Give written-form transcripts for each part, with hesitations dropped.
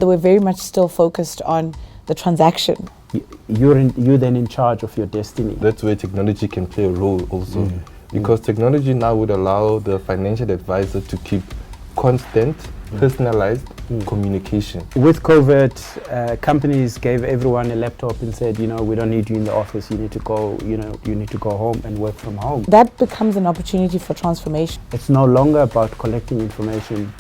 We're very much still focused on the transaction. You're then in charge of your destiny. That's where technology can play a role also. Because technology now would allow the financial advisor to keep constant, personalized communication. With COVID, companies gave everyone a laptop and said, we don't need you in the office. You need to go, you need to go home and work from home. That becomes an opportunity for transformation. It's no longer about collecting information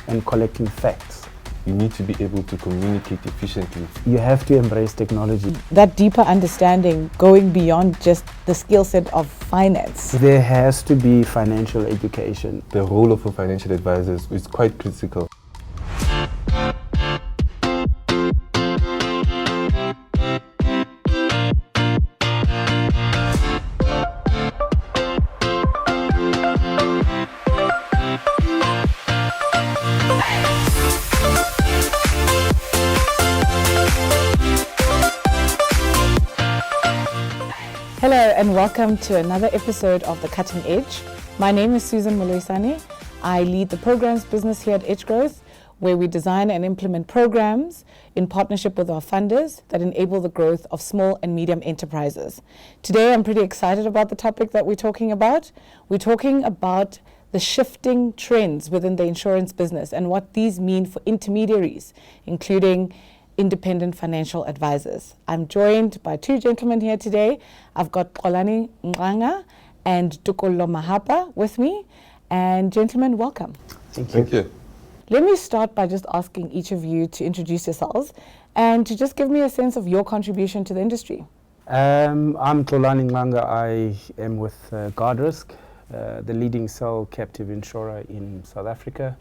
and collecting facts. You need to be able to communicate efficiently. You have to embrace technology. That deeper understanding going beyond just the skill set of finance. There has to be financial education. The role of a financial advisor is quite critical. Hello and welcome to another episode of The Cutting Edge. My name is Susan Moloisane. I lead the programs business here at Edge Growth, where we design and implement programs in partnership with our funders that enable the growth of small and medium enterprises. Today I'm pretty excited about the topic that we're talking about. We're talking about the shifting trends within the insurance business and what these mean for intermediaries, including independent financial advisors. I'm joined by two gentlemen here today. I've got Xolani Nxanga and Tokollo Mahapa with me. And gentlemen, welcome. Thank you. Let me start by just asking each of you to introduce yourselves and to just give me a sense of your contribution to the industry. I'm Xolani Nxanga. I am with Guardrisk, the leading sole captive insurer in South Africa.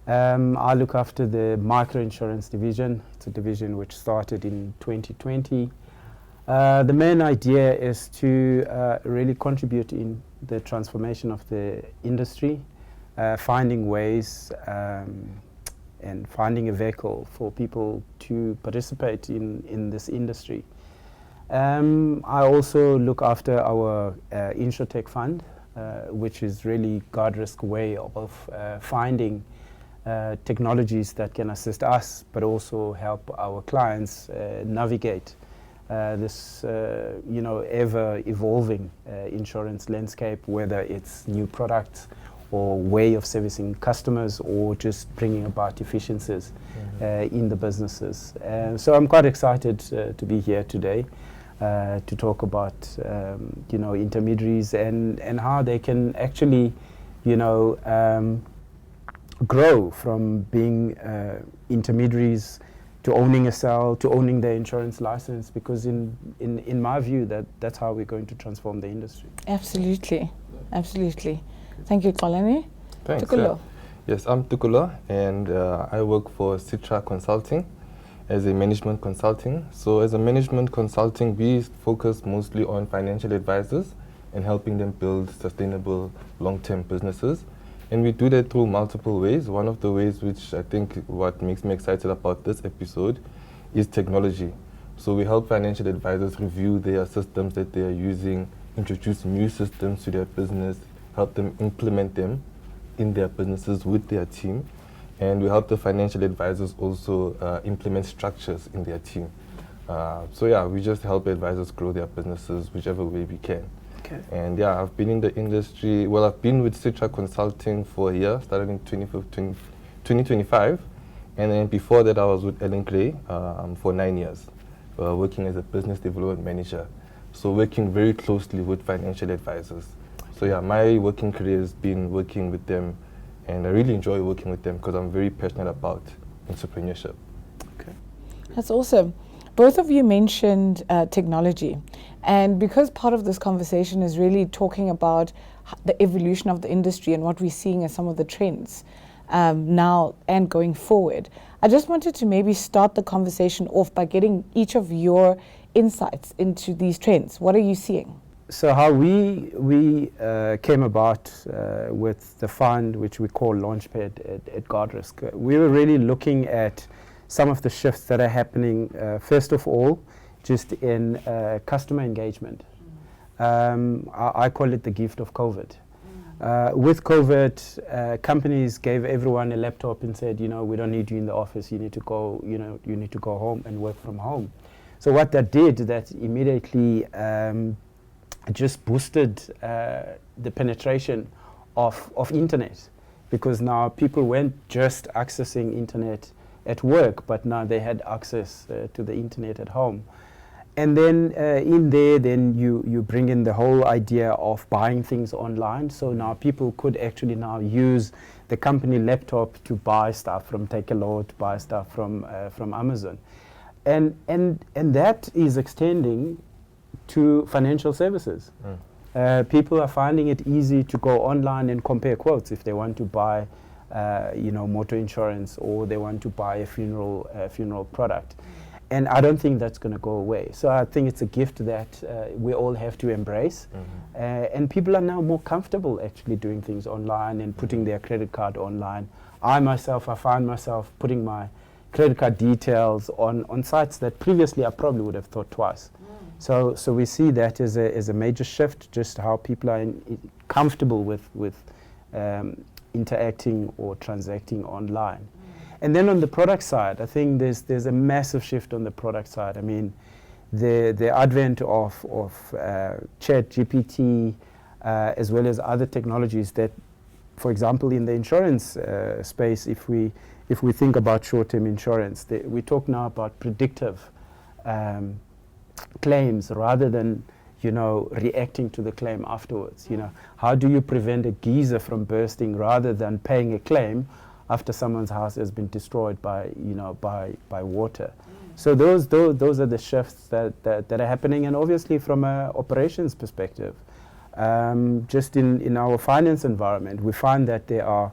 I look after the Microinsurance division. It's a division which started in 2020. The main idea is to really contribute in the transformation of the industry, finding ways and finding a vehicle for people to participate in this industry. I also look after our InsureTech fund, which is really Guardrisk's way of finding technologies that can assist us, but also help our clients navigate this, ever-evolving insurance landscape, whether it's new products or way of servicing customers or just bringing about efficiencies in the businesses. So I'm quite excited to be here today to talk about, intermediaries and how they can actually, grow from being intermediaries to owning a cell, to owning their insurance license, because in my view, that's how we're going to transform the industry. Absolutely. Thank you, Xolani. Thanks. Tokollo. Yes, I'm Tokollo, and I work for Sytra Consulting as a management consulting. So as a management consulting, we focus mostly on financial advisors and helping them build sustainable long-term businesses. And we do that through multiple ways. One of the ways which I think what makes me excited about this episode is technology. So we help financial advisors review their systems that they are using, introduce new systems to their business, help them implement them in their businesses with their team. And we help the financial advisors also implement structures in their team. We just help advisors grow their businesses whichever way we can. Okay. And I've been in the industry, I've been with Sytra Consulting for a year, started in 2025. And then before that, I was with Ellen Clay for 9 years, working as a business development manager. So working very closely with financial advisors. So my working career has been working with them, and I really enjoy working with them because I'm very passionate about entrepreneurship. Okay. That's awesome. Both of you mentioned technology, and because part of this conversation is really talking about the evolution of the industry and what we're seeing as some of the trends now and going forward, I just wanted to maybe start the conversation off by getting each of your insights into these trends. What are you seeing? So how we came about with the fund, which we call Launchpad at Guardrisk, we were really looking at some of the shifts that are happening, first of all, just in customer engagement. I call it the gift of COVID. With COVID, companies gave everyone a laptop and said, you know, we don't need you in the office. You need to go, you know, you need to go home and work from home. So what that did, that immediately just boosted the penetration of internet, because now people weren't just accessing internet at work, but now they had access to the internet at home. And then in there, then you bring in the whole idea of buying things online. So now people could actually now use the company laptop to buy stuff from Tokollo, to buy stuff from Amazon. And that is extending to financial services. People are finding it easy to go online and compare quotes if they want to buy, you know, motor insurance, or they want to buy a funeral product. And I don't think that's going to go away. So I think it's a gift that we all have to embrace. And people are now more comfortable actually doing things online and putting their credit card online. I find myself putting my credit card details on sites that previously I probably would have thought twice. So we see that as a major shift, just how people are comfortable with interacting or transacting online. And then on the product side, I think there's a massive shift on the product side. I mean, the advent of Chat GPT, as well as other technologies that, for example, in the insurance space, if we think about short-term insurance, we talk now about predictive claims rather than, you know, reacting to the claim afterwards. You know, how do you prevent a geyser from bursting rather than paying a claim after someone's house has been destroyed by, you know, by water? So those are the shifts that are happening. And obviously from an operations perspective, just in our finance environment, we find that there are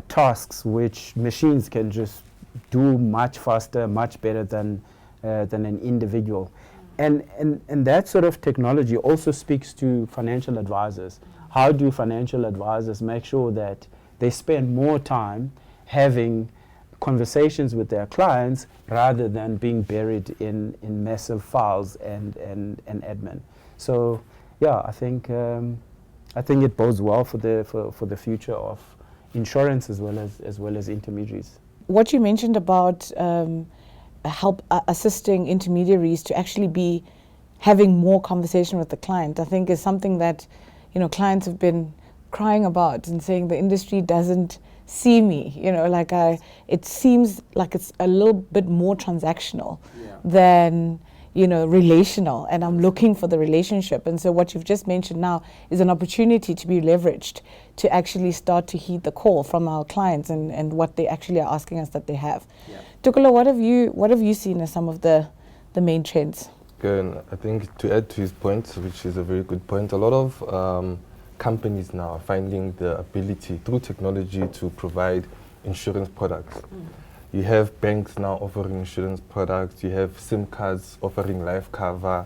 tasks which machines can just do much faster, much better than an individual. And that sort of technology also speaks to financial advisors. How do financial advisors make sure that they spend more time having conversations with their clients rather than being buried in massive files and admin? So yeah, I think it bodes well for the future of insurance as well as intermediaries. What you mentioned about assisting intermediaries to actually be having more conversation with the client, I think is something that, you know, clients have been crying about and saying the industry doesn't see me, you know, like it seems like it's a little bit more transactional than, you know, relational, and I'm looking for the relationship. And so what you've just mentioned now is an opportunity to be leveraged to actually start to heed the call from our clients and what they actually are asking us that they have. Tokollo, what have you seen as some of the main trends? Good. I think to add to his point, which is a very good point, a lot of companies now are finding the ability through technology to provide insurance products. You have banks now offering insurance products. You have SIM cards offering life cover.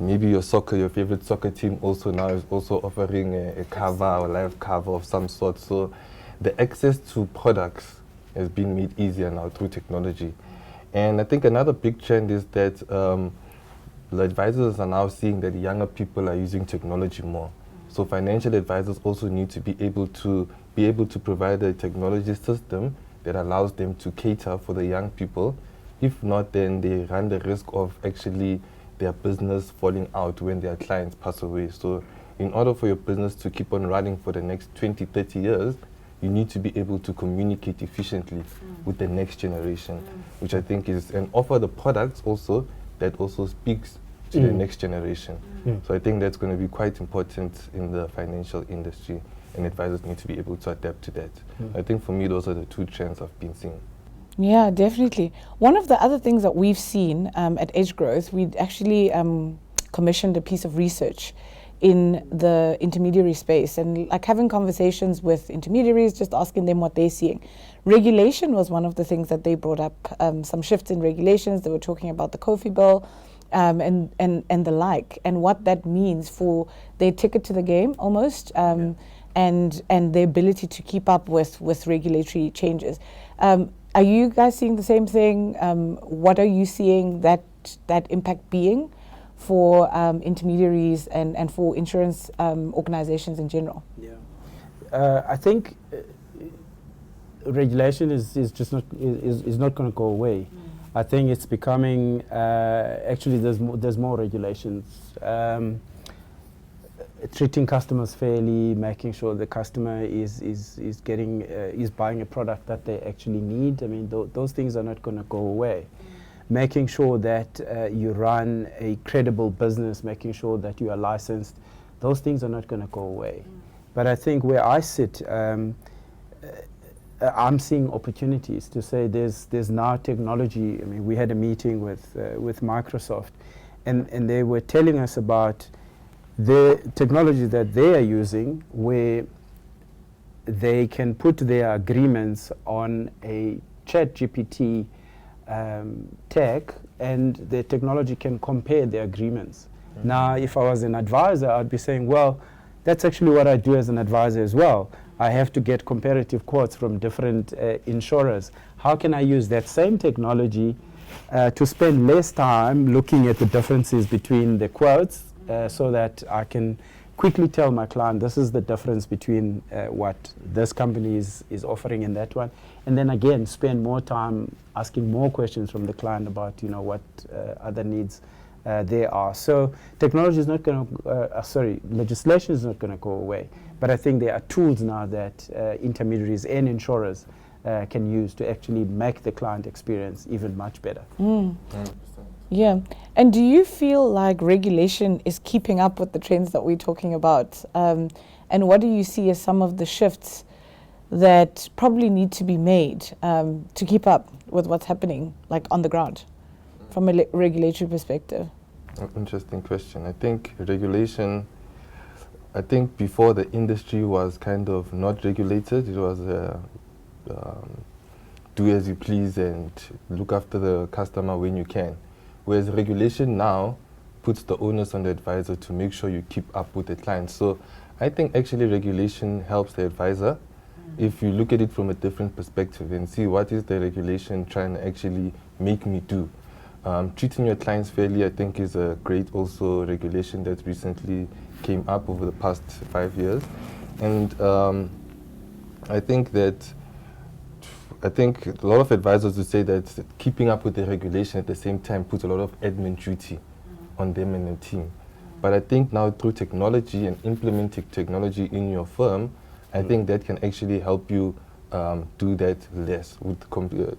Maybe your favorite soccer team also now is also offering a cover or life cover of some sort. So the access to products has been made easier now through technology. And I think another big trend is that the advisors are now seeing that younger people are using technology more. So financial advisors also need to be able to provide a technology system that allows them to cater for the young people. If not, then they run the risk of actually their business falling out when their clients pass away. So in order for your business to keep on running for the next 20, 30 years, you need to be able to communicate efficiently with the next generation, which I think is, and offer the products also that also speaks to the next generation. So I think that's going to be quite important in the financial industry, and advisors need to be able to adapt to that. I think for me, those are the two trends I've been seeing. Yeah, definitely. One of the other things that we've seen at Edge Growth, we actually commissioned a piece of research in the intermediary space, and like having conversations with intermediaries, just asking them what they're seeing. Regulation was one of the things that they brought up, some shifts in regulations. They were talking about the Kofi bill and the like, and what that means for their ticket to the game almost, and their ability to keep up with regulatory changes. Are you guys seeing the same thing? What are you seeing that impact being for intermediaries and for insurance organizations in general? I think regulation is just not going to go away. I think it's becoming actually there's more regulations. Treating customers fairly, making sure the customer is buying a product that they actually need. I mean, those things are not going to go away. Making sure that you run a credible business, making sure that you are licensed, those things are not going to go away. But I think where I sit, I'm seeing opportunities to say there's now technology. I mean, we had a meeting with Microsoft, and they were telling us about the technology that they are using, where they can put their agreements on a ChatGPT tech, and the technology can compare the agreements. Now, if I was an advisor, I'd be saying, well, that's actually what I do as an advisor as well. I have to get comparative quotes from different insurers. How can I use that same technology to spend less time looking at the differences between the quotes, so that I can quickly tell my client this is the difference between what this company is offering and that one, and then again spend more time asking more questions from the client about what other needs there are. So technology is not going to, legislation is not going to go away, but I think there are tools now that intermediaries and insurers can use to actually make the client experience even much better. Yeah. And do you feel like regulation is keeping up with the trends that we're talking about? And what do you see as some of the shifts that probably need to be made to keep up with what's happening, like on the ground, from a regulatory perspective? Interesting question. I think regulation, before the industry was kind of not regulated, it was do as you please and look after the customer when you can. Whereas regulation now puts the onus on the advisor to make sure you keep up with the client. So I think actually regulation helps the advisor if you look at it from a different perspective and see what is the regulation trying to actually make me do. Treating your clients fairly, I think, is a great also regulation that recently came up over the past 5 years. And I think a lot of advisors would say that keeping up with the regulation at the same time puts a lot of admin duty on them and their team. But I think now through technology and implementing technology in your firm, I think that can actually help you do that less,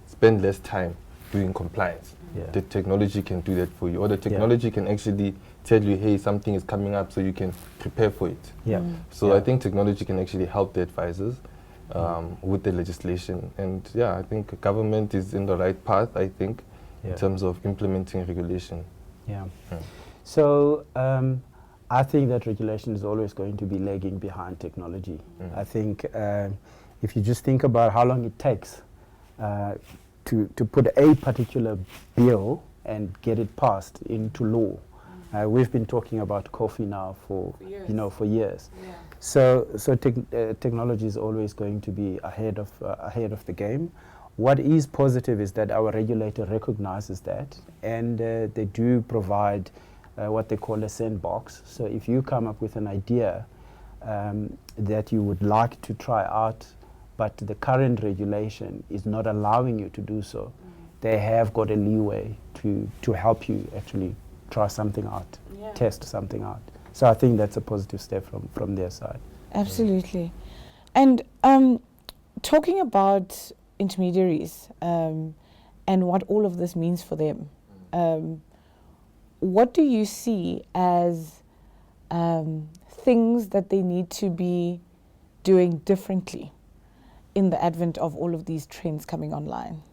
spend less time doing compliance. The technology can do that for you, or the technology can actually tell you, hey, something is coming up, so you can prepare for it. So I think technology can actually help the advisors with the legislation. And I think government is in the right path, I think, in terms of implementing regulation. So I think that regulation is always going to be lagging behind technology. I think if you just think about how long it takes to put a particular bill and get it passed into law. We've been talking about coffee now for years. So technology is always going to be ahead of the game. What is positive is that our regulator recognizes that, and they do provide what they call a sandbox. So if you come up with an idea that you would like to try out, but the current regulation is not allowing you to do so, they have got a leeway to help you actually try something out, test something out. So I think that's a positive step from their side. Absolutely. And talking about intermediaries and what all of this means for them, what do you see as things that they need to be doing differently in the advent of all of these trends coming online?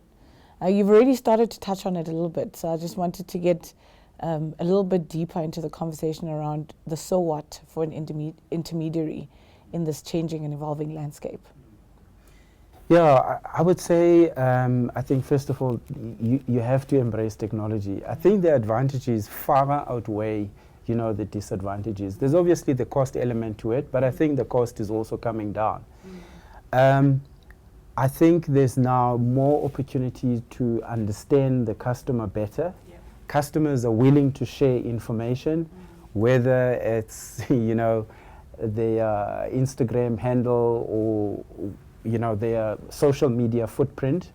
You've already started to touch on it a little bit, so I just wanted to get a little bit deeper into the conversation around the so what for an intermediary in this changing and evolving landscape. I would say, I think first of all, you have to embrace technology. I think the advantages far outweigh, the disadvantages. There's obviously the cost element to it, but I think the cost is also coming down. I think there's now more opportunity to understand the customer better. Customers are willing to share information, whether it's, their Instagram handle or their social media footprint,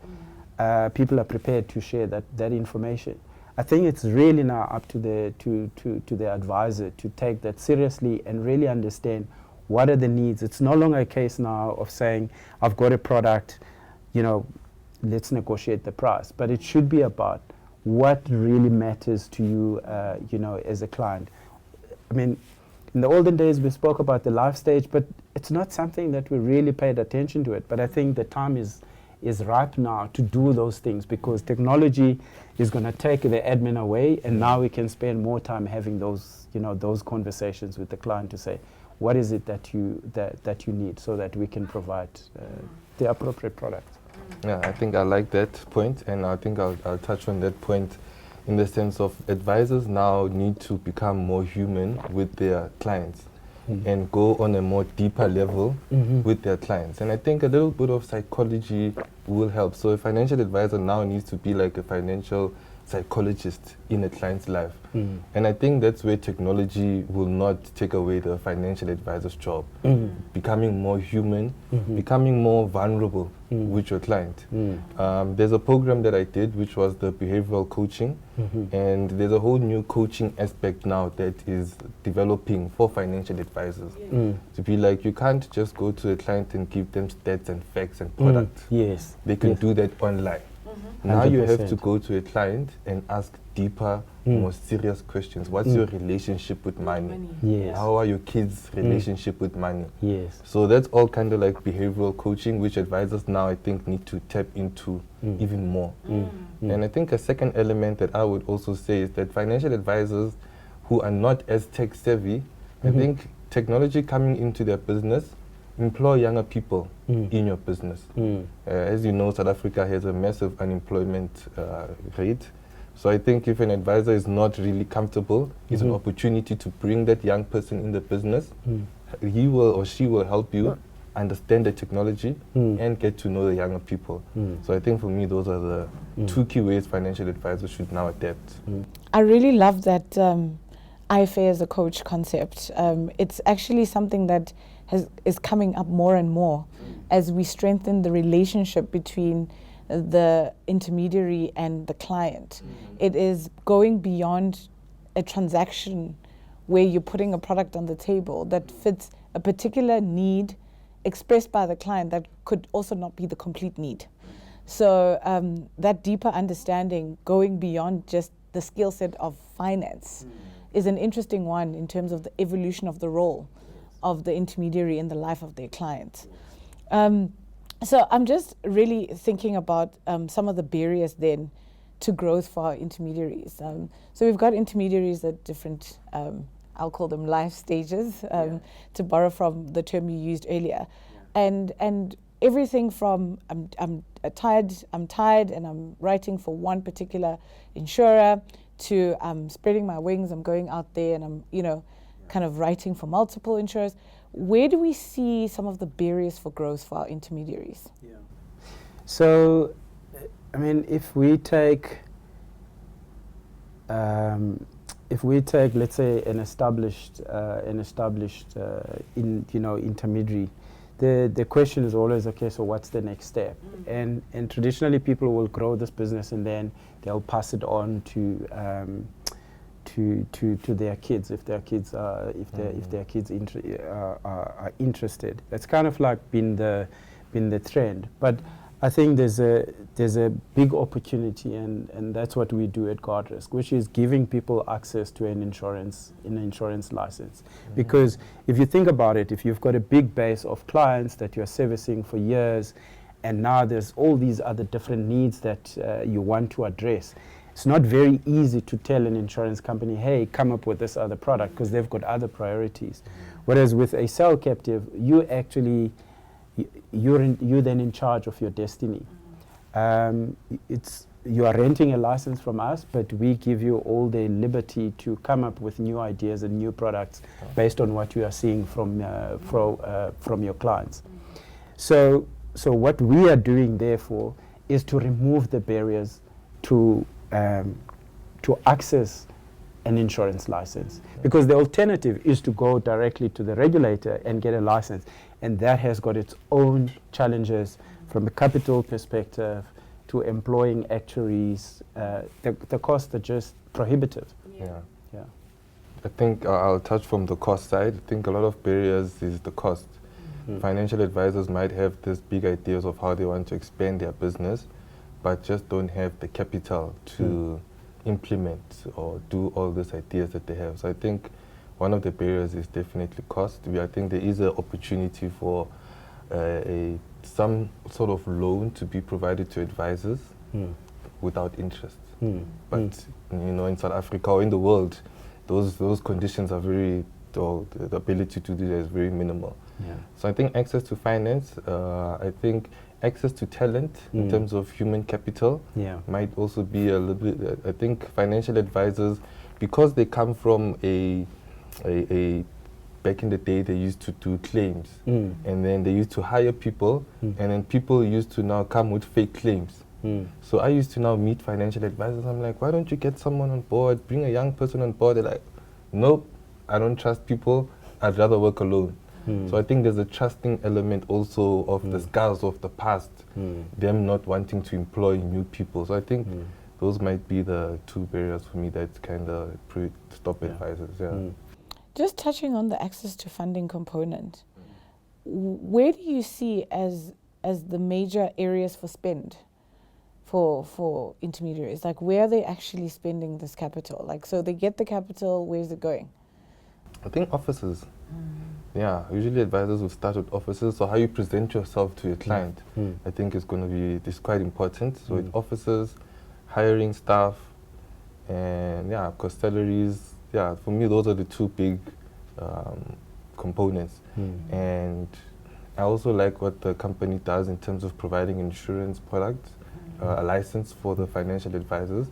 people are prepared to share that information. I think it's really now up to the advisor to take that seriously and really understand what are the needs. It's no longer a case now of saying, I've got a product, let's negotiate the price. But it should be about what really matters to you, as a client. I mean, in the olden days, we spoke about the life stage, but it's not something that we really paid attention to it. But I think the time is ripe now to do those things, because technology is going to take the admin away, and now we can spend more time having those conversations with the client to say, what is it that you need, so that we can provide the appropriate product. Yeah, I think I like that point, and I think I'll touch on that point in the sense of advisors now need to become more human with their clients and go on a more deeper level with their clients. And I think a little bit of psychology will help. So a financial advisor now needs to be like a financial psychologist in a client's life. And I think that's where technology will not take away the financial advisor's job. Becoming more human, becoming more vulnerable with your client. There's a program that I did which was the behavioral coaching, and there's a whole new coaching aspect now that is developing for financial advisors. To be like, you can't just go to a client and give them stats and facts and products. Yes. They can do that online. Now you have to go to a client and ask deeper, more serious questions. What's your relationship with money? Yes. How are your kids' relationship with money? Yes. So that's all kind of like behavioral coaching, which advisors now I think need to tap into even more. And I think a second element that I would also say is that financial advisors who are not as tech savvy, I think technology coming into their business, employ younger people in your business. As you know, South Africa has a massive unemployment rate. So I think if an advisor is not really comfortable, it's an opportunity to bring that young person in the business. He will or she will help you understand the technology and get to know the younger people. So I think for me, those are the two key ways financial advisors should now adapt. I really love that IFA as a coach concept. It's actually something that is coming up more and more as we strengthen the relationship between the intermediary and the client. It is going beyond a transaction where you're putting a product on the table that fits a particular need expressed by the client that could also not be the complete need. So that deeper understanding, going beyond just the skill set of finance, is an interesting one in terms of the evolution of the role of the intermediary in the life of their client. So I'm just really thinking about some of the barriers then to growth for our intermediaries. So we've got intermediaries at different, I'll call them life stages, to borrow from the term you used earlier. And everything from I'm tired and I'm writing for one particular insurer, to I'm spreading my wings, I'm going out there and I'm, kind of writing for multiple insurers. Where do we see some of the barriers for growth for our intermediaries? So, I mean, if we take, let's say, an established intermediary, the question is always, okay, so what's the next step? And traditionally, people will grow this business and then they'll pass it on to their kids if their kids are interested. That's kind of like been the trend. But I think there's a big opportunity, and that's what we do at Guardrisk, which is giving people access to an insurance license. Because if you think about it, if you've got a big base of clients that you're servicing for years, and now there's all these other different needs that you want to address, it's not very easy to tell an insurance company, hey, come up with this other product, because they've got other priorities. Whereas with a cell captive, you're then in charge of your destiny. You are renting a license from us, but we give you all the liberty to come up with new ideas and new products based on what you are seeing from your clients. So what we are doing, therefore, is to remove the barriers to access an insurance license. Because the alternative is to go directly to the regulator and get a license. And that has got its own challenges from a capital perspective to employing actuaries. The costs are just prohibitive. Yeah. Yeah. I think I'll touch from the cost side. I think a lot of barriers is the cost. Financial advisors might have these big ideas of how they want to expand their business, but just don't have the capital to implement or do all these ideas that they have. So I think one of the barriers is definitely cost. I think there is an opportunity for some sort of loan to be provided to advisors without interest. But you know, in South Africa or in the world, those conditions are very, or the ability to do that is very minimal. Yeah. So I think access to finance, I think access to talent in terms of human capital might also be a little bit, I think financial advisors, because they come from a back in the day they used to do claims and then they used to hire people and then people used to now come with fake claims. So I used to now meet financial advisors. I'm like, why don't you get someone on board, bring a young person on board? They're like, nope, I don't trust people, I'd rather work alone. So I think there's a trusting element also of the scars of the past, them not wanting to employ new people. So I think those might be the two barriers for me that kind of stop advisors. Just touching on the access to funding component, where do you see as the major areas for spend for intermediaries? Like, where are they actually spending this capital? Like, so they get the capital, where's it going? I think offices. Yeah, usually advisors will start with offices. So how you present yourself to your client, I think is going to be quite important. So with offices, hiring staff, and of course salaries. Yeah, for me those are the two big components. And I also like what the company does in terms of providing insurance products, a license for the financial advisors.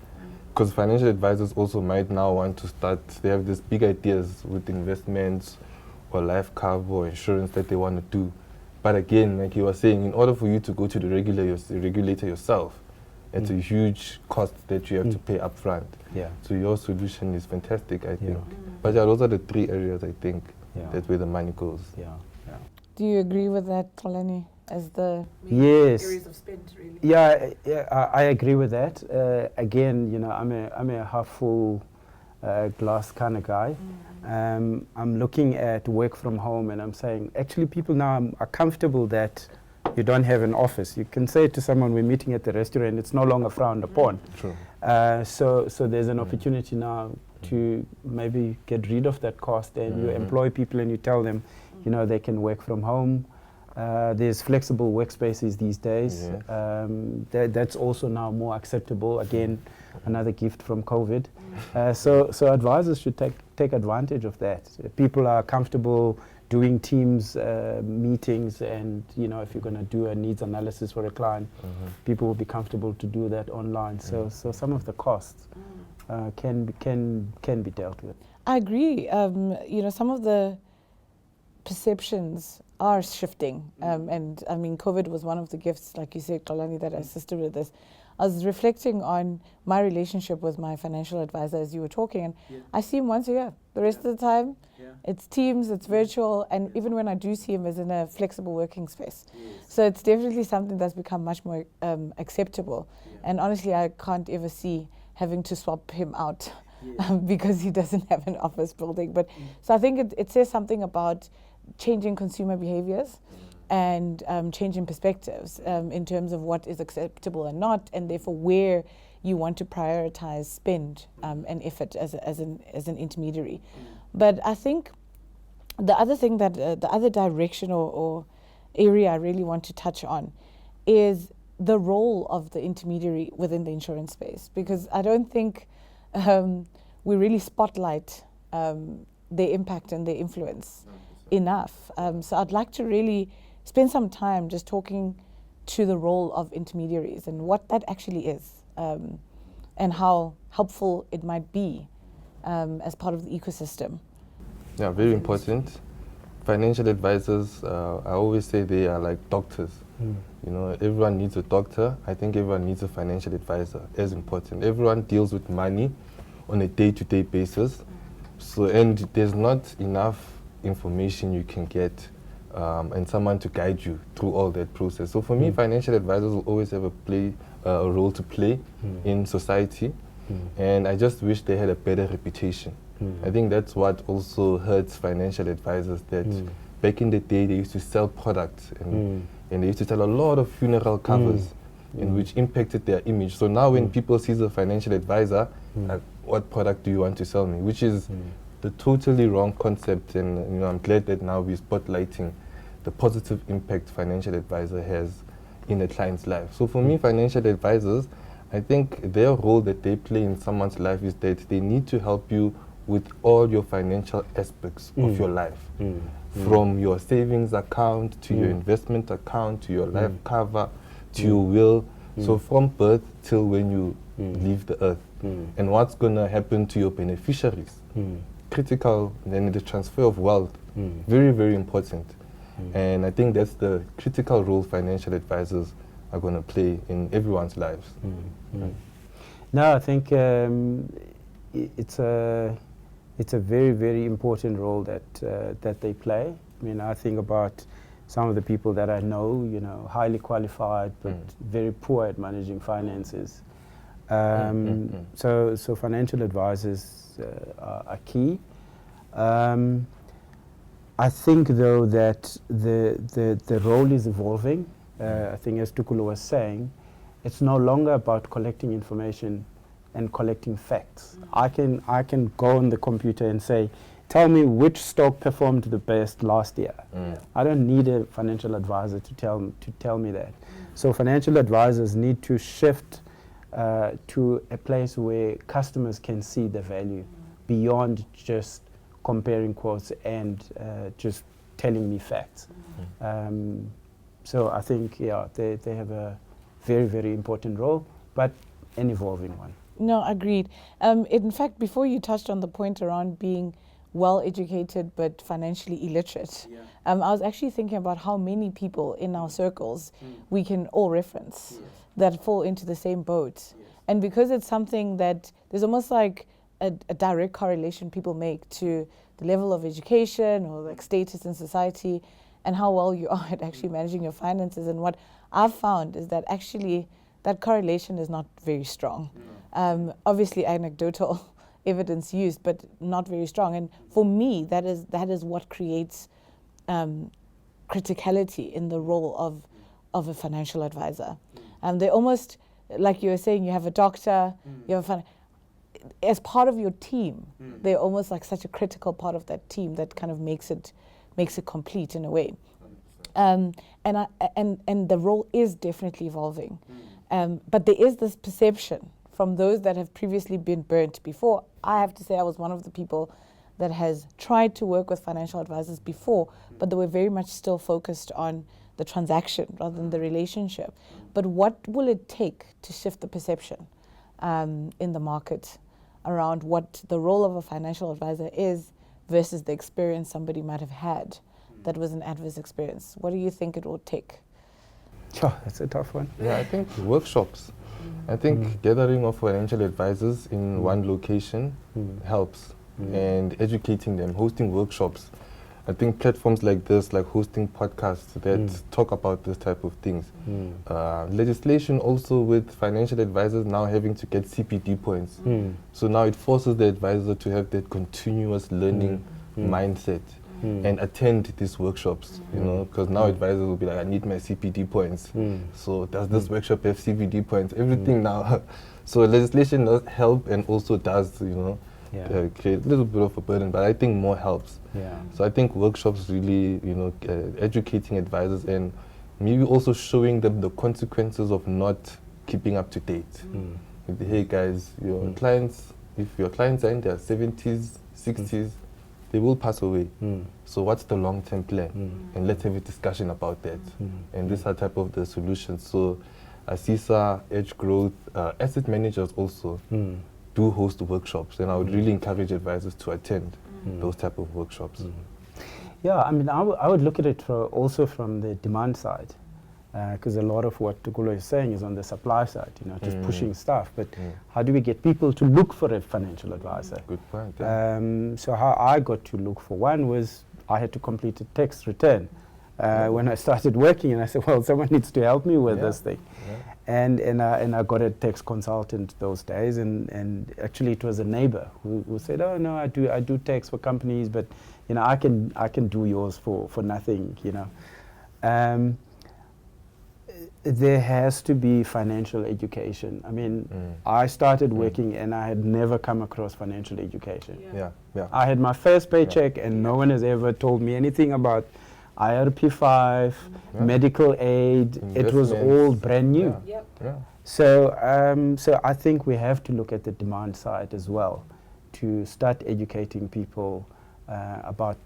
Because financial advisors also might now want to start, they have these big ideas with investments or life cover or insurance that they want to do. But again, like you were saying, in order for you to go to the regulator yourself, it's a huge cost that you have to pay up front. So your solution is fantastic, I think. But those are the three areas, I think, that's where the money goes. Do you agree with that, Xolani, as the areas of spend, really? Yeah, I agree with that. Again, you know, I'm a half full glass kind of guy. I'm looking at work from home and I'm saying, actually people now are comfortable that you don't have an office. You can say to someone, we're meeting at the restaurant, it's no longer frowned upon. True. So there's an opportunity now to maybe get rid of that cost and you employ people and you tell them, you know, they can work from home. There's flexible workspaces these days. That's also now more acceptable. Again, another gift from COVID. So advisors should take advantage of that. People are comfortable doing Teams meetings, and you know, if you're going to do a needs analysis for a client, people will be comfortable to do that online. So some of the costs can be dealt with. I agree. You know, some of the perceptions are shifting, and I mean, COVID was one of the gifts, like you said, Xolani, that assisted with this. I was reflecting on my relationship with my financial advisor as you were talking, and I see him once a year. The rest of the time, it's Teams, it's virtual, and even when I do see him, it's in a flexible working space. So it's definitely something that's become much more acceptable. And honestly, I can't ever see having to swap him out because he doesn't have an office building. But so I think it says something about changing consumer behaviors and changing perspectives in terms of what is acceptable and not, and therefore where you want to prioritize spend and effort as an intermediary. But I think the other thing that the other direction or area I really want to touch on is the role of the intermediary within the insurance space, because I don't think we really spotlight their impact and their influence enough. So I'd like to really spend some time just talking to the role of intermediaries and what that actually is, and how helpful it might be as part of the ecosystem. Yeah, very important. Financial advisors, I always say they are like doctors. You know, everyone needs a doctor. I think everyone needs a financial advisor, as important. Everyone deals with money, on a day-to-day basis. So, and there's not enough information you can get and someone to guide you through all that process. So for me, financial advisors will always have a role to play in society, and I just wish they had a better reputation. I think that's what also hurts financial advisors, that back in the day they used to sell products and they used to sell a lot of funeral covers, and which impacted their image. So now when people see a financial advisor, like, what product do you want to sell me? Which is the totally wrong concept, and I'm glad that now we're spotlighting the positive impact financial advisor has in a client's life. So for me, financial advisors, I think their role that they play in someone's life is that they need to help you with all your financial aspects of your life, from your savings account to your investment account to your life cover to your will. So from birth till when you leave the earth, and what's going to happen to your beneficiaries. Critical. Then the transfer of wealth, very, very important. And I think that's the critical role financial advisors are going to play in everyone's lives. No, I think it's a very, very important role that they play. I mean, I think about some of the people that I know, highly qualified but very poor at managing finances. So financial advisors are key. I think, though, that the role is evolving. I think, as Tokollo was saying, it's no longer about collecting information and collecting facts. I can go on the computer and say, tell me which stock performed the best last year. I don't need a financial advisor to tell me that. So financial advisors need to shift to a place where customers can see the value beyond just comparing quotes and just telling me facts. So I think, they have a very, very important role, but an evolving one. No, agreed. In fact, before you touched on the point around being well-educated but financially illiterate, I was actually thinking about how many people in our circles we can all reference that fall into the same boat. And because it's something that there's almost like a direct correlation people make to the level of education or like status in society and how well you are at actually managing your finances. And what I've found is that actually that correlation is not very strong. Obviously anecdotal evidence used, but not very strong. And for me, that is what creates criticality in the role of a financial advisor. They almost, like you were saying, you have a doctor, you have as part of your team, they're almost like such a critical part of that team that kind of makes it complete in a way. And the role is definitely evolving. But there is this perception from those that have previously been burnt before. I have to say I was one of the people that has tried to work with financial advisors before, but they were very much still focused on the transaction rather than the relationship. But what will it take to shift the perception in the market around what the role of a financial advisor is versus the experience somebody might have had that was an adverse experience? What do you think it will take? Oh, that's a tough one. Yeah, I think workshops. I think gathering of financial advisors in one location helps, and educating them, hosting workshops. I think platforms like this, like hosting podcasts that talk about this type of things. Legislation also with financial advisors now having to get CPD points. So now it forces the advisor to have that continuous learning mindset and attend these workshops, because now advisors will be like, I need my CPD points. So does this workshop have CPD points? Everything now. So legislation does help and also does, create a little bit of a burden, but I think more helps. So I think workshops really, educating advisors and maybe also showing them the consequences of not keeping up to date. Hey guys, your clients, if your clients are in their 70s, 60s, they will pass away. So what's the long-term plan? And let's have a discussion about that. And these are type of the solutions. So ASISA, Edge Growth, asset managers also do host workshops, and I would really encourage advisors to attend those type of workshops. Yeah, I mean, I would look at it also from the demand side. because a lot of what Tokollo is saying is on the supply side, just pushing stuff. But how do we get people to look for a financial advisor? Good point. Yeah. So how I got to look for one was I had to complete a tax return when I started working, and I said, well, someone needs to help me with this thing. And I got a tax consultant those days, and actually it was a neighbor who said, oh no, I do tax for companies, but I can do yours for nothing. There has to be financial education. I mean, I started working and I had never come across financial education. Yeah. I had my first paycheck and no one has ever told me anything about IRP 5, medical aid. It was all brand new. So I think we have to look at the demand side as well to start educating people about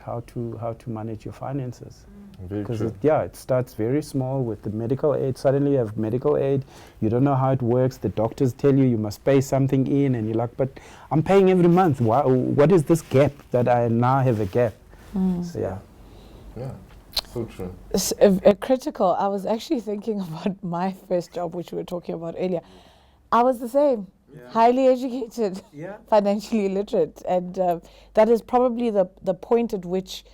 how to manage your finances. Because it starts very small with the medical aid. Suddenly you have medical aid, you don't know how it works. The doctors tell you must pay something in, and you're like, but I'm paying every month. What is this gap that I now have a gap? So Yeah, so true. Critical. I was actually thinking about my first job, which we were talking about earlier. I was the same. Highly educated, financially illiterate, and that is probably the point at which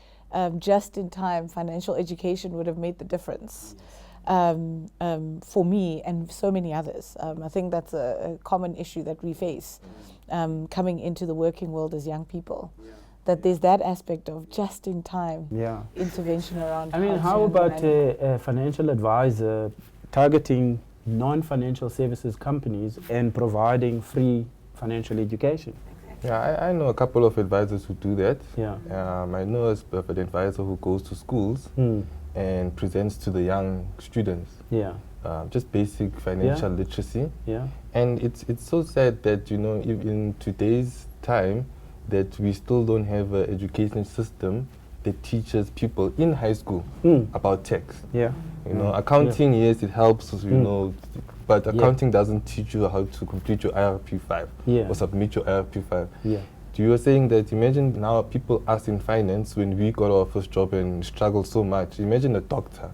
just-in-time financial education would have made the difference for me and so many others. I think that's a common issue that we face coming into the working world as young people. That there's that aspect of just-in-time intervention around. I mean, how about a financial advisor targeting non-financial services companies and providing free financial education? Yeah, I know a couple of advisors who do that. Yeah. I know an advisor who goes to schools and presents to the young students. Yeah. Just basic financial literacy. Yeah. And it's so sad that in today's time that we still don't have an education system that teaches people in high school about tax. Yeah. Accounting, yes, it helps, but accounting doesn't teach you how to complete your IRP 5 or submit your IRP 5. Yeah. You were saying that, imagine now people us in finance, when we got our first job and struggled so much, imagine a doctor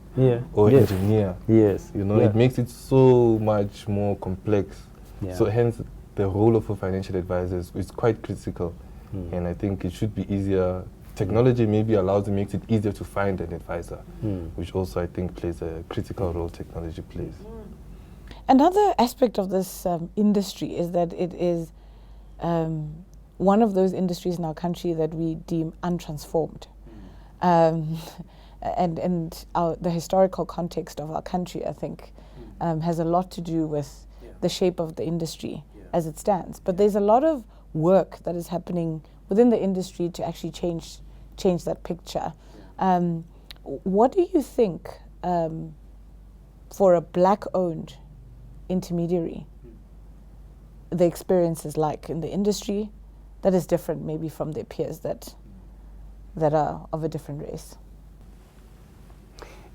or an engineer. Yes. It makes it so much more complex. Yeah. So hence, the role of a financial advisor is quite critical. And I think it should be easier. Technology maybe makes it easier to find an advisor, which also I think plays a critical role technology plays. Another aspect of this industry is that it is one of those industries in our country that we deem untransformed. And the historical context of our country, I think, has a lot to do with the shape of the industry as it stands. But there's a lot of work that is happening within the industry to actually change that picture. What do you think for a black-owned intermediary, the experience is like in the industry that is different maybe from their peers that are of a different race?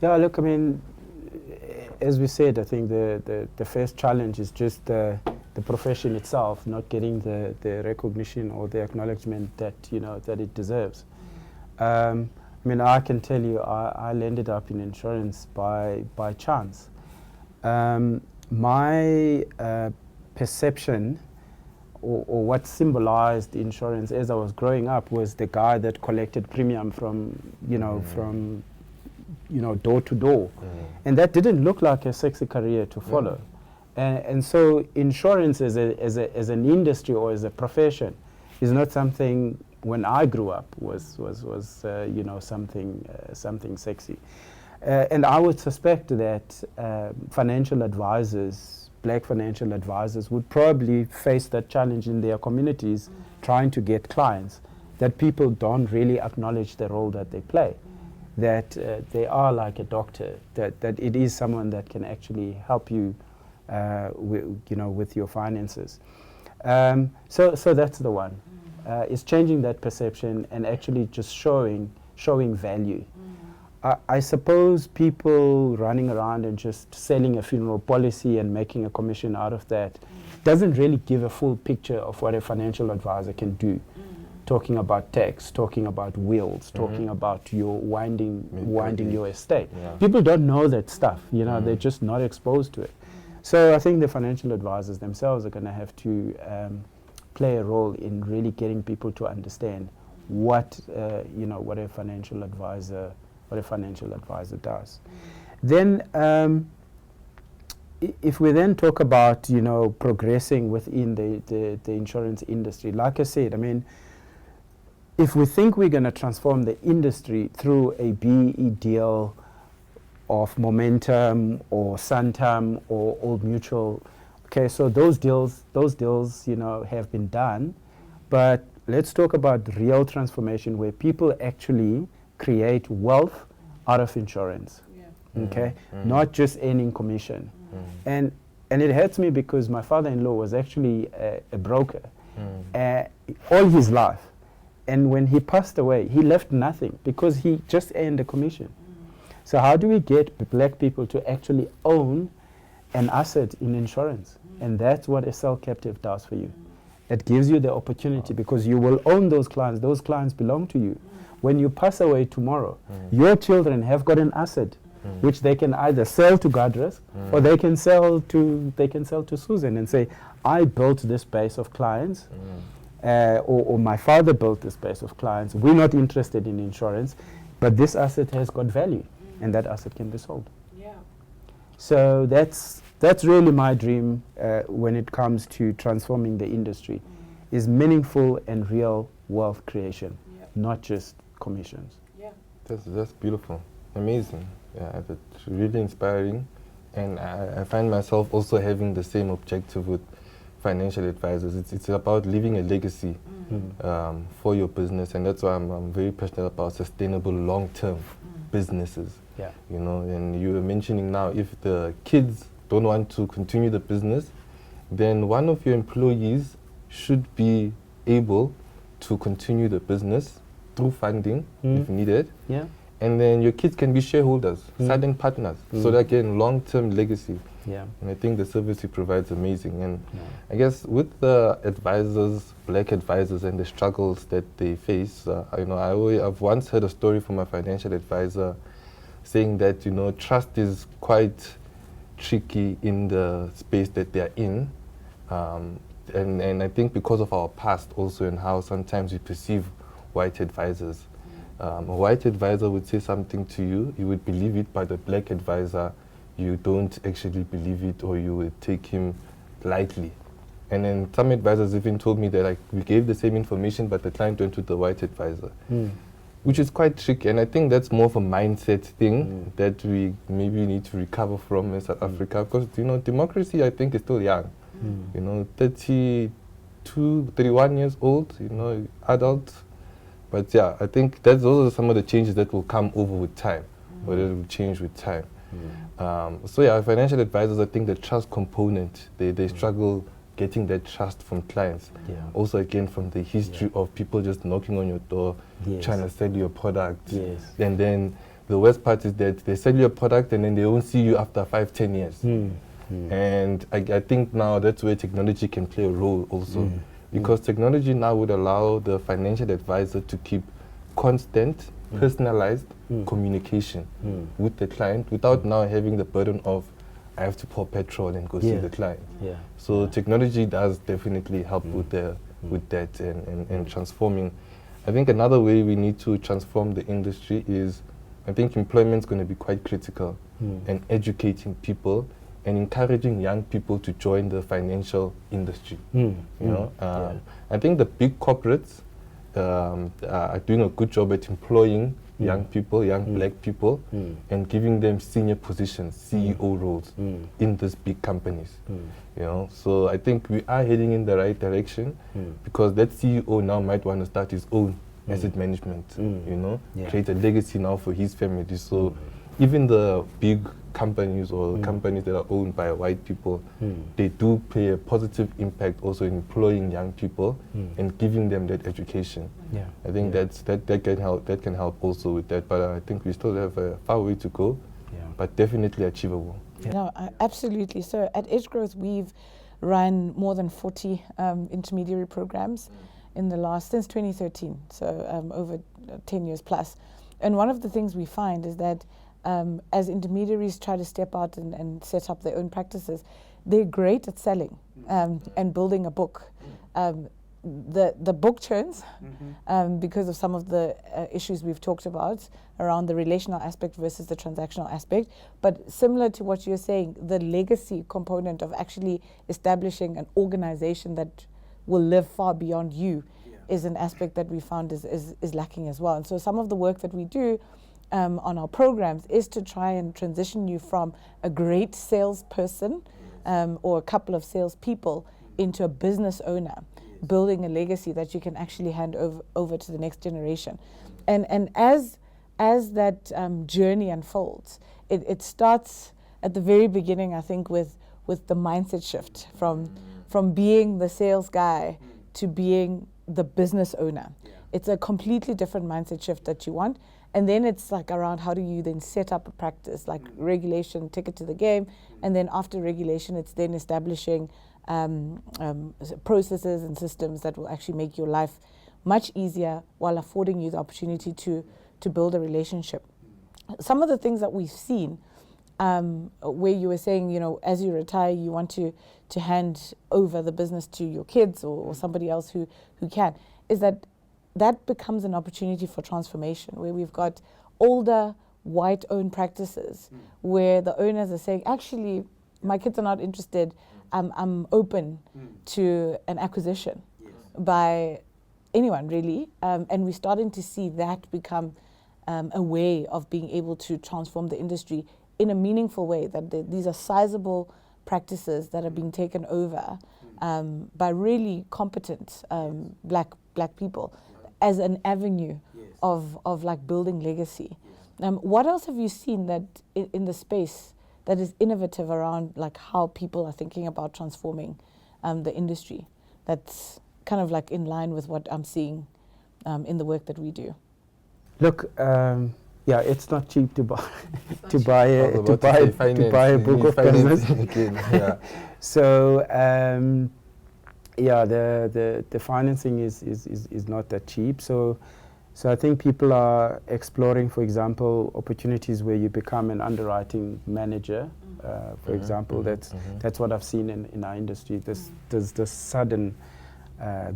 Yeah, look, I mean, as we said, I think the first challenge is just the profession itself not getting the recognition or the acknowledgement that that it deserves. I mean, I can tell you, I landed up in insurance by chance. My perception or what symbolized insurance as I was growing up was the guy that collected premium from door to door, and that didn't look like a sexy career to follow. And so insurance as an industry or as a profession is not something when I grew up was something sexy. And I would suspect that financial advisors, black financial advisors, would probably face that challenge in their communities trying to get clients, that people don't really acknowledge the role that they play, that they are like a doctor, that it is someone that can actually help you with your finances. So that's the one. It's changing that perception and actually just showing value. I suppose people running around and just selling a funeral policy and making a commission out of that doesn't really give a full picture of what a financial advisor can do talking about tax, talking about wills, talking about your winding your estate. Yeah. People don't know that stuff, you know, they're just not exposed to it. So I think the financial advisors themselves are going to have to play a role in really getting people to understand what what a financial advisor does. Then if we then talk about progressing within the insurance industry, like I said, I mean, if we think we're going to transform the industry through a BE deal of Momentum or Santam or Old Mutual, okay, so those deals have been done, but let's talk about real transformation where people actually create wealth out of insurance. Okay, not just earning commission. And it hurts me because my father-in-law was actually a broker all his life. And when he passed away, he left nothing because he just earned a commission. So how do we get black people to actually own an asset in insurance? And that's what a cell captive does for you. It gives you the opportunity because you will own those clients. Those clients belong to you. When you pass away tomorrow, your children have got an asset which they can either sell to Guardrisk or they can sell to Susan and say, I built this base of clients, or my father built this base of clients. We're not interested in insurance, but this asset has got value, and that asset can be sold. Yeah. So that's really my dream when it comes to transforming the industry, is meaningful and real wealth creation, not just commissions. Yeah. That's beautiful, amazing. Yeah, that's really inspiring, and I find myself also having the same objective with financial advisors. It's about leaving a legacy for your business, and that's why I'm very passionate about sustainable long-term businesses. Yeah. You know, and you were mentioning now, if the kids don't want to continue the business, then one of your employees should be able to continue the business through funding if needed. Yeah. And then your kids can be shareholders, silent partners, so that again, long-term legacy. Yeah. And I think the service you provide is amazing. And I guess with the advisors, black advisors, and the struggles that they face, I've once heard a story from a financial advisor saying that trust is quite tricky in the space that they are in, and I think because of our past also and how sometimes we perceive white advisors. A white advisor would say something to you, you would believe it, but a black advisor, you don't actually believe it, or you would take him lightly. And then some advisors even told me that we gave the same information, but the client went with the white advisor, which is quite tricky. And I think that's more of a mindset thing that we maybe need to recover from in South Africa, because democracy, I think, is still young. 32, 31 years old, adult. But yeah, I think those are some of the changes that will come over with time, or that will change with time. So yeah, financial advisors, I think the trust component, they struggle getting that trust from clients. Yeah. Also again, from the history of people just knocking on your door, trying to sell you a product. Yes. And then the worst part is that they sell you a product and then they won't see you after 5-10 years. And I think now that's where technology can play a role also. Because technology now would allow the financial advisor to keep constant, personalized communication with the client without now having the burden of, I have to pour petrol and go see the client. Yeah. So technology does definitely help with that and transforming. I think another way we need to transform the industry is, I think employment is going to be quite critical, and educating people and encouraging young people to join the financial industry. I think the big corporates are doing a good job at employing young people, young black people, and giving them senior positions, CEO roles in these big companies. So I think we are heading in the right direction, because that CEO now might want to start his own asset management, create a legacy now for his family. So even the big companies or companies that are owned by white people, they do play a positive impact also in employing young people and giving them that education. I think that can help also with that, but I think we still have a far way to go, but definitely achievable. No, absolutely. So at Edge Growth, we've run more than 40 intermediary programs, since 2013, so over 10 years plus. And one of the things we find is that as intermediaries try to step out and set up their own practices, they're great at selling and building a book. The book churns because of some of the issues we've talked about around the relational aspect versus the transactional aspect. But similar to what you're saying, the legacy component of actually establishing an organization that will live far beyond you is an aspect that we found is lacking as well. And so some of the work that we do on our programs is to try and transition you from a great salesperson or a couple of salespeople into a business owner, building a legacy that you can actually hand over to the next generation. And as that journey unfolds, it starts at the very beginning, I think, with the mindset shift from being the sales guy to being the business owner. It's a completely different mindset shift that you want. And then it's like around how do you then set up a practice, like regulation, ticket to the game. And then after regulation, it's then establishing processes and systems that will actually make your life much easier while affording you the opportunity to build a relationship. Some of the things that we've seen, where you were saying, as you retire, you want to hand over the business to your kids or somebody else who can, is that becomes an opportunity for transformation, where we've got older white-owned practices where the owners are saying, actually, my kids are not interested. I'm open to an acquisition by anyone, really. And we're starting to see that become a way of being able to transform the industry in a meaningful way, that these are sizable practices that are being taken over by really competent black people as an avenue of like building legacy. What else have you seen that in the space that is innovative around like how people are thinking about transforming the industry, that's kind of like in line with what I'm seeing in the work that we do? Look, it's not cheap to buy a book of business. So the financing is not that cheap. So I think people are exploring, for example, opportunities where you become an underwriting manager. For example, that's what I've seen in our industry. There's this sudden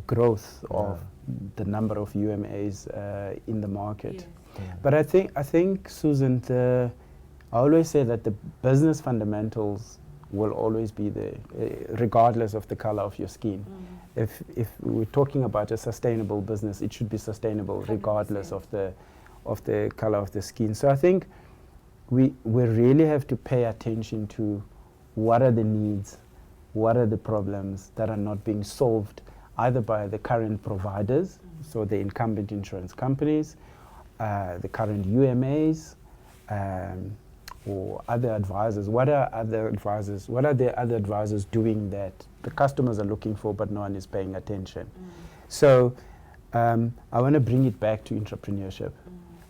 growth of the number of UMAs in the market. But I think, Susan, I always say that the business fundamentals will always be there, regardless of the color of your skin. If we're talking about a sustainable business, it should be sustainable regardless of the color of the skin. So I think we really have to pay attention to what are the needs, what are the problems that are not being solved either by the current providers, so the incumbent insurance companies, the current UMAs, or other advisors. What are the other advisors doing that the customers are looking for but no one is paying attention? So I want to bring it back to entrepreneurship.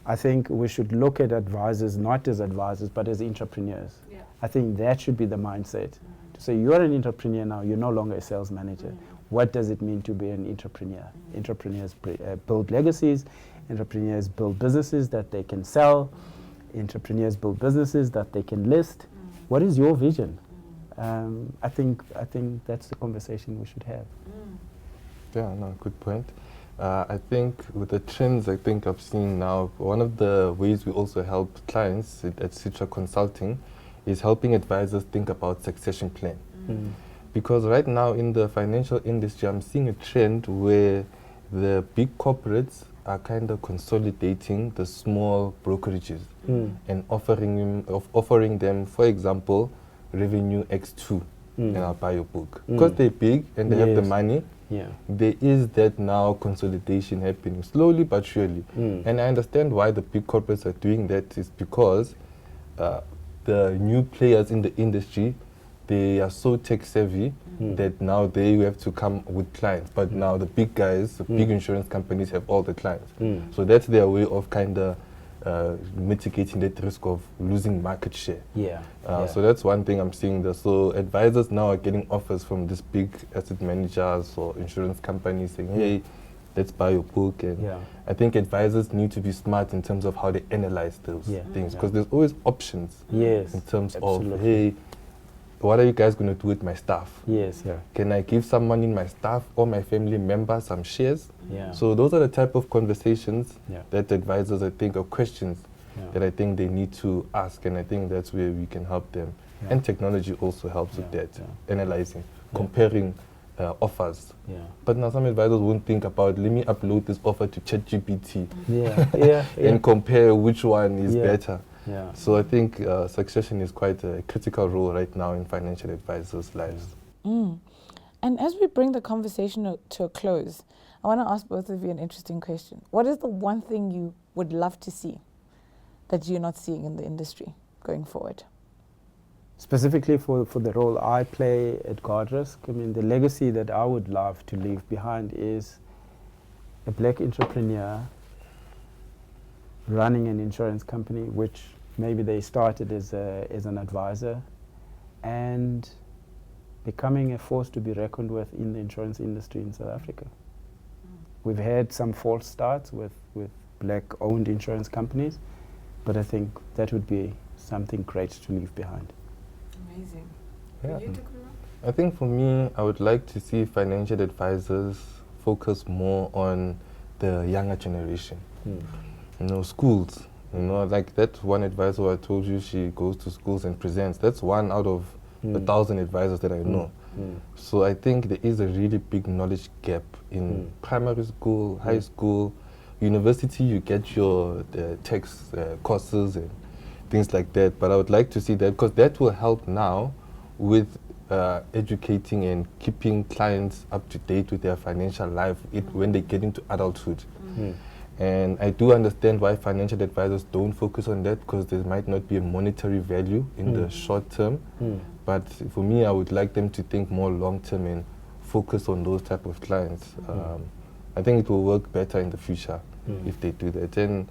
I think we should look at advisors not as advisors but as entrepreneurs. I think that should be the mindset. So you're an entrepreneur now, you're no longer a sales manager. What does it mean to be an entrepreneur? Entrepreneurs build legacies, entrepreneurs build businesses that they can sell, entrepreneurs build businesses that they can list. What is your vision? I think that's the conversation we should have. Yeah, no, good point. I think with the trends I've seen now, one of the ways we also help clients at Sytra Consulting is helping advisors think about succession plan. Because right now in the financial industry, I'm seeing a trend where the big corporates are kind of consolidating the small brokerages and offering them, for example, revenue X2 and I'll buy your book. Because they're big and they have the money, there is that now consolidation happening slowly but surely. And I understand why the big corporates are doing that is because the new players in the industry, they are so tech savvy that now they have to come with clients. But now the big guys, the big insurance companies have all the clients. So that's their way of kind of mitigating that risk of losing market share. So that's one thing I'm seeing there. So advisors now are getting offers from these big asset managers or insurance companies saying, hey, let's buy your book. And Yeah. I think advisors need to be smart in terms of how they analyze those things, Yeah. because there's always options Yes. in terms Absolutely. of, hey, what are you guys going to do with my staff? Yes. Yeah. Can I give someone in my staff or my family member some shares? Yeah. So those are the type of conversations Yeah. that advisors, I think, or questions Yeah. that I think they need to ask, and I think that's where we can help them. Yeah. And technology also helps with Yeah, that, yeah. analyzing, comparing offers. Yeah. But now some advisors won't think about, let me upload this offer to ChatGPT Yeah. Yeah. and compare which one is Yeah. better. Yeah. So I think succession is quite a critical role right now in financial advisors' lives. Mm. And as we bring the conversation to a close, I want to ask both of you an interesting question. What is the one thing you would love to see that you're not seeing in the industry going forward? Specifically for the role I play at Guardrisk, I mean, the legacy that I would love to leave behind is a black entrepreneur running an insurance company, which maybe they started as an advisor, and becoming a force to be reckoned with in the insurance industry in South Africa. We've had some false starts with black-owned insurance companies, but I think that would be something great to leave behind. Amazing. Yeah. You, Tokollo? I think for me, I would like to see financial advisors focus more on the younger generation. You know, schools. You know, like that one advisor I told you, she goes to schools and presents. That's one out of 1,000 advisors that I know. So I think there is a really big knowledge gap in primary school, high school, university. You get your tax courses and things like that. But I would like to see that, because that will help now with educating and keeping clients up to date with their financial life when they get into adulthood. And I do understand why financial advisors don't focus on that, because there might not be a monetary value in the short term. But for me, I would like them to think more long term and focus on those type of clients. I think it will work better in the future if they do that. And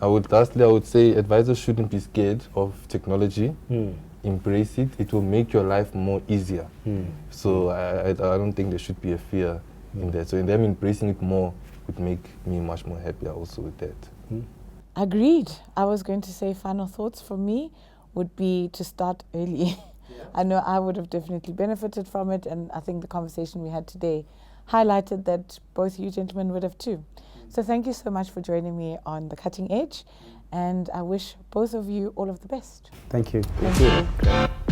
lastly, I would say advisors shouldn't be scared of technology. Embrace it. It will make your life more easier. So I don't think there should be a fear in that. So in them embracing it more would make me much more happier also with that. Agreed. I was going to say final thoughts for me would be to start early. I know I would have definitely benefited from it, and I think the conversation we had today highlighted that both you gentlemen would have too. So thank you so much for joining me on The Cutting Edge, and I wish both of you all of the best. Thank you. Thank you.